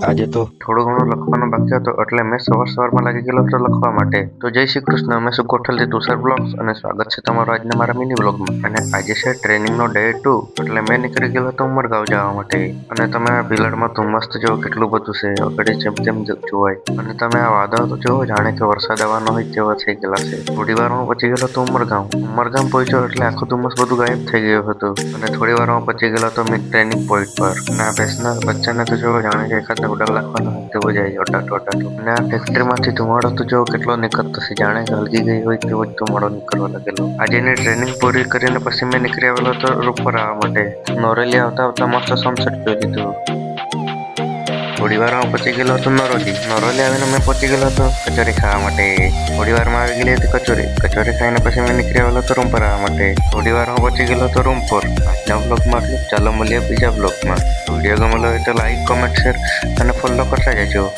આજે તો થોડું ઘણું લખવાનું બાકી હતું એટલે મેં સવારમાં લાગી ગયેલો હતો લખવા માટે. તો જય શ્રી કૃષ્ણ, અમે શું ગોઠલથી તુષાર બ્લોગ્સ અને સ્વાગત છે તમારું આજના મારા મિની બ્લોગમાં. અને આજે છે ટ્રેનિંગનો ડે 2 એટલે મેં નીકળી ગયેલો હતો ઉમરગાંવ જવા માટે. અને તમે આ ભીલડમાં ધુમ્મસ તો જો કેટલું બધું છે, આગળ જેમ તેમ જોવાય. અને તમે આ વાદળ તો જોવો, જાણે કે વરસાદ આવવાનો હોય તેવા થઈ ગયેલા છે. થોડી વારમાં પહોંચી ગયેલો હતો ઉમરગામ પહોંચ્યો એટલે આખું ધુમ્મસ બધું ગાયબ થઈ ગયું હતું. અને થોડી વારમાં પહોંચી ગયેલો હતો ટ્રેનિંગ પોઈન્ટ પર. અને આ ભેંસના બચ્ચાને તો જો જાણે કે એકાદ ઉડાડ લાખવાનો તેવો જાય અટાટો. અને આ ફેક્ટરીમાંથી ધુમાડો તો જો કેટલો નીકળતો છે, જાણે કે હલગી ગઈ હોય તેવો જ ધુમાડો નીકળવા લાગેલો. આજેની ટ્રેનિંગ પૂરી કરીને પછી મેં નીકળી આવેલો હતો રૂપર આવવા માટે. નોરેલી આવતા મસ્ત સનસેટ જોઈ લીધું. થોડી વારમાં પહોંચી ગયેલો હતો નરોલી આવીને મેં પહોંચી ગયેલો હતો કચોરી ખાવા માટે. થોડી વારમાં આવી ગયેલી હતી કચોરી ખાઈને પછી મેં નીકળી આવેલો હતો રૂમ પર આવવા માટે. થોડી વારમાં પહોંચી ગયેલો હતો રૂમ પર. આજના બ્લોગમાં ચાલો મળીએ બીજા બ્લોગમાં. વિડીયો ગમેલો હોય તો લાઈક, કોમેન્ટ, શેર અને ફોલો કરતા જજો.